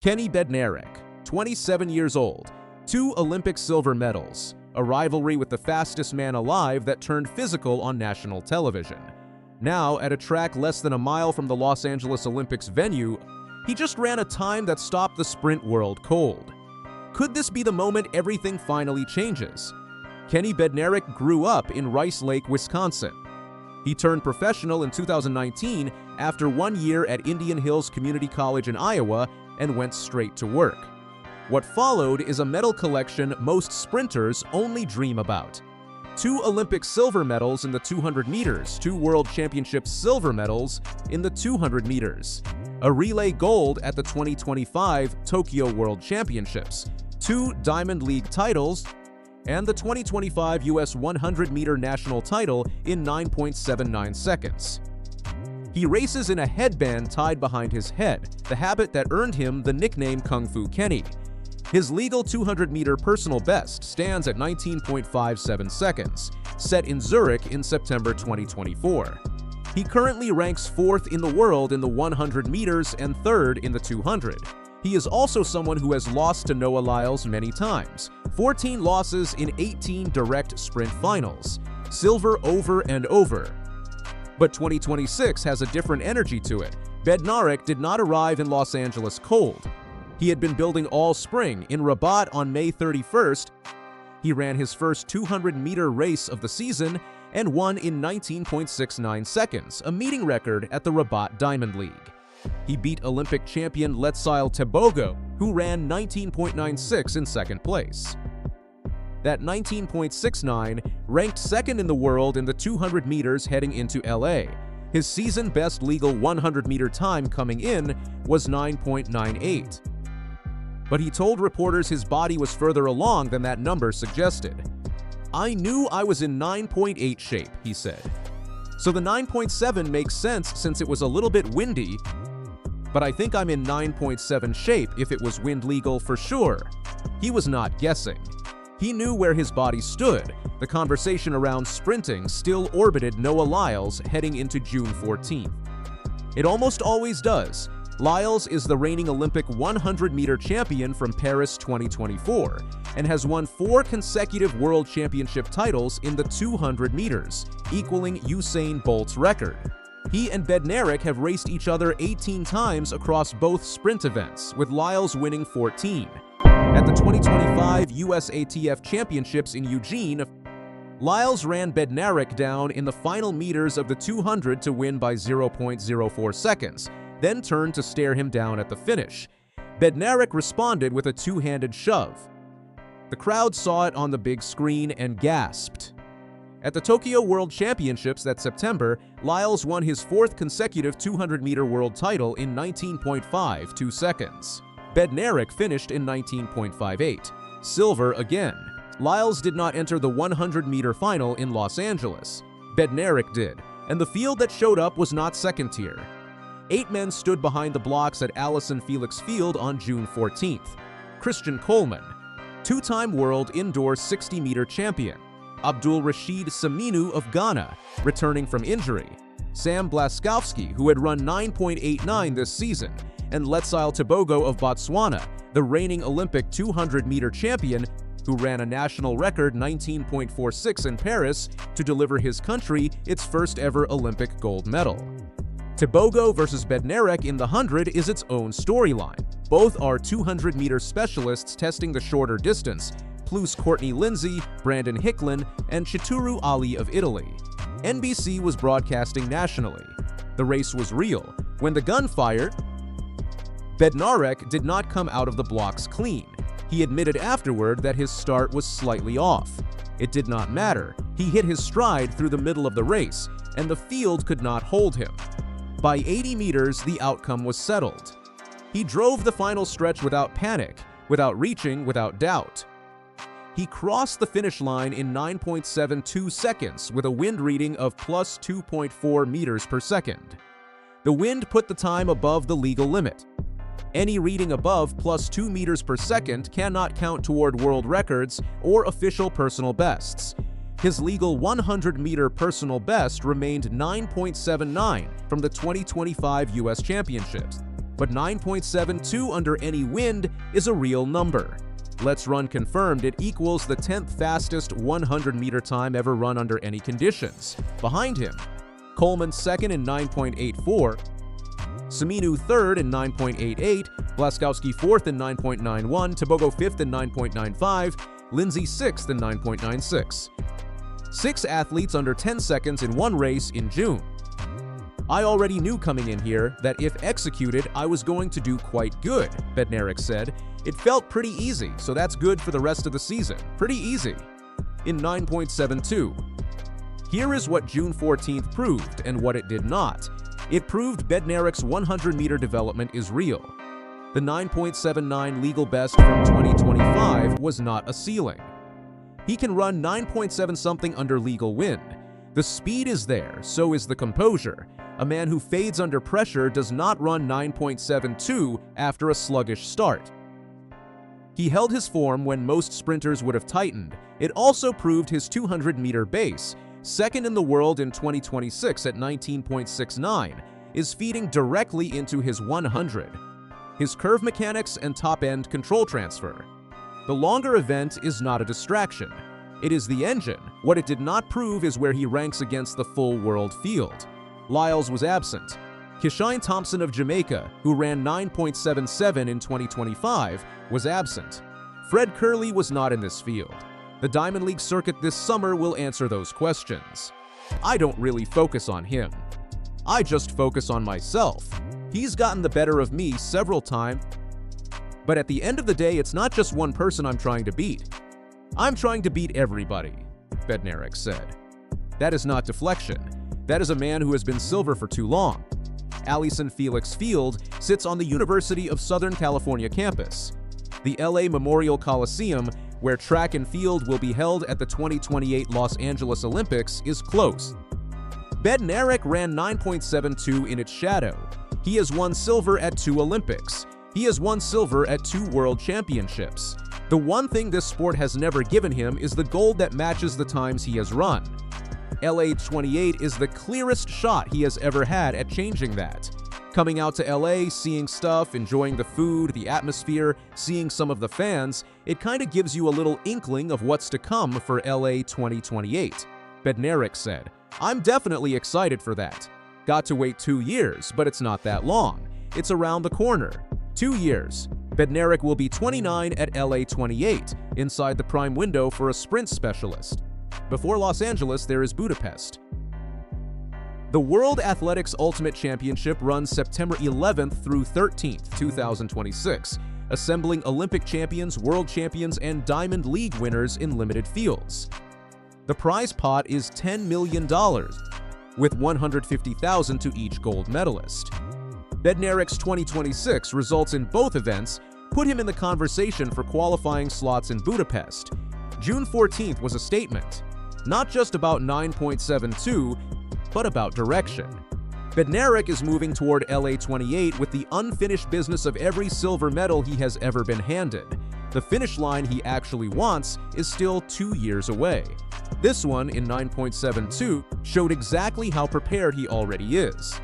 Kenny Bednarek, 27 years old, 2 Olympic silver medals, a rivalry with the fastest man alive that turned physical on national television. Now, at a track less than a mile from the Los Angeles Olympics venue, he just ran a time that stopped the sprint world cold. Could this be the moment everything finally changes? Kenny Bednarek grew up in Rice Lake, Wisconsin. He turned professional in 2019 after 1 year at Indian Hills Community College in Iowa and went straight to work. What followed is a medal collection most sprinters only dream about. 2 Olympic silver medals in the 200 meters, 2 World Championship silver medals in the 200 meters, a relay gold at the 2025 Tokyo World Championships, 2 Diamond League titles, and the 2025 US 100-meter national title in 9.79 seconds. He races in a headband tied behind his head, the habit that earned him the nickname Kung Fu Kenny. His legal 200-meter personal best stands at 19.57 seconds, set in Zurich in September 2024. He currently ranks 4th in the world in the 100 meters and 3rd in the 200. He is also someone who has lost to Noah Lyles many times, 14 losses in 18 direct sprint finals, silver over and over. But 2026 has a different energy to it. Bednarek did not arrive in Los Angeles cold. He had been building all spring. In Rabat on May 31st, he ran his first 200-meter race of the season and won in 19.69 seconds, a meeting record at the Rabat Diamond League. He beat Olympic champion Letsile Tebogo, who ran 19.96 in second place. That 19.69 ranked 2nd in the world in the 200 meters heading into LA. His season-best legal 100-meter time coming in was 9.98. But he told reporters his body was further along than that number suggested. "I knew I was in 9.8 shape," he said. So the 9.7 makes sense since it was a little bit windy, but I think I'm in 9.7 shape if it was wind legal for sure. He was not guessing. He knew where his body stood. The conversation around sprinting still orbited Noah Lyles heading into June 14th. It almost always does. Lyles is the reigning Olympic 100-meter champion from Paris 2024 and has won 4 consecutive World Championship titles in the 200 meters, equaling Usain Bolt's record. He and Bednarek have raced each other 18 times across both sprint events, with Lyles winning 14. At the 2025 USATF Championships in Eugene, Lyles ran Bednarek down in the final meters of the 200 to win by 0.04 seconds, then turned to stare him down at the finish. Bednarek responded with a 2-handed shove. The crowd saw it on the big screen and gasped. At the Tokyo World Championships that September, Lyles won his 4th consecutive 200-meter world title in 19.52 seconds. Bednarek finished in 19.58, silver again. Lyles did not enter the 100-meter final in Los Angeles. Bednarek did, and the field that showed up was not second tier. 8 men stood behind the blocks at Allison Felix Field on June 14th. Christian Coleman, 2-time world indoor 60-meter champion. Abdul Rashid Saminu of Ghana, returning from injury. Sam Blaskowski, who had run 9.89 this season, and Letsile Tebogo of Botswana, the reigning Olympic 200-meter champion, who ran a national record 19.46 in Paris to deliver his country its first ever Olympic gold medal. Tebogo versus Bednarek in the 100 is its own storyline. Both are 200-meter specialists testing the shorter distance, plus Courtney Lindsay, Brandon Hicklin, and Chituru Ali of Italy. NBC was broadcasting nationally. The race was real. When the gun fired, Bednarek did not come out of the blocks clean. He admitted afterward that his start was slightly off. It did not matter. He hit his stride through the middle of the race, and the field could not hold him. By 80 meters, the outcome was settled. He drove the final stretch without panic, without reaching, without doubt. He crossed the finish line in 9.72 seconds with a wind reading of plus 2.4 meters per second. The wind put the time above the legal limit. Any reading above plus 2 meters per second cannot count toward world records or official personal bests. His legal 100-meter personal best remained 9.79 from the 2025 US Championships. but 9.72 under any wind is a real number. Let's Run confirmed it equals the 10th fastest 100-meter time ever run under any conditions. Behind him, Coleman second in 9.84, Seminu third in 9.88, Blaskowski fourth in 9.91, Tebogo fifth in 9.95, Lindsay sixth in 9.96. 6 athletes under 10 seconds in one race in June. I already knew coming in here that if executed, I was going to do quite good, Bednarek said. It felt pretty easy, so that's good for the rest of the season. Pretty easy. In 9.72. Here is what June 14th proved and what it did not. It proved Bednarek's 100-meter development is real. The 9.79 legal best from 2025 was not a ceiling. He can run 9.7 something under legal wind. The speed is there, so is the composure. A man who fades under pressure does not run 9.72 after a sluggish start. He held his form when most sprinters would have tightened. It also proved his 200-meter base, second in the world in 2026 at 19.69, is feeding directly into his 100. His curve mechanics and top-end control transfer. The longer event is not a distraction. It is the engine. What it did not prove is where he ranks against the full world field. Lyles was absent. Kishine Thompson of Jamaica, who ran 9.77 in 2025, was absent. Fred Curley was not in this field. The Diamond League circuit this summer will answer those questions. I don't really focus on him. I just focus on myself. He's gotten the better of me several times. But at the end of the day, it's not just one person I'm trying to beat. I'm trying to beat everybody, Bednarek said. That is not deflection. That is a man who has been silver for too long. Allison Felix Field sits on the University of Southern California campus. The LA Memorial Coliseum, where track and field will be held at the 2028 Los Angeles Olympics, is close. Bednarek ran 9.72 in its shadow. He has won silver at 2 Olympics. He has won silver at 2 World Championships. The one thing this sport has never given him is the gold that matches the times he has run. LA 28 is the clearest shot he has ever had at changing that. Coming out to LA, seeing stuff, enjoying the food, the atmosphere, seeing some of the fans, it kind of gives you a little inkling of what's to come for LA 2028. Bednarek said, I'm definitely excited for that. Got to wait 2 years, but it's not that long. It's around the corner. 2 years. Bednarek will be 29 at LA 28, inside the prime window for a sprint specialist. Before Los Angeles, there is Budapest. The World Athletics Ultimate Championship runs September 11th through 13th, 2026, assembling Olympic champions, world champions, and Diamond League winners in limited fields. The prize pot is $10 million, with $150,000 to each gold medalist. Bednarek's 2026 results in both events put him in the conversation for qualifying slots in Budapest. June 14th was a statement, not just about 9.72, but about direction. Bednarek is moving toward LA 28 with the unfinished business of every silver medal he has ever been handed. The finish line he actually wants is still 2 years away. This one, in 9.72, showed exactly how prepared he already is.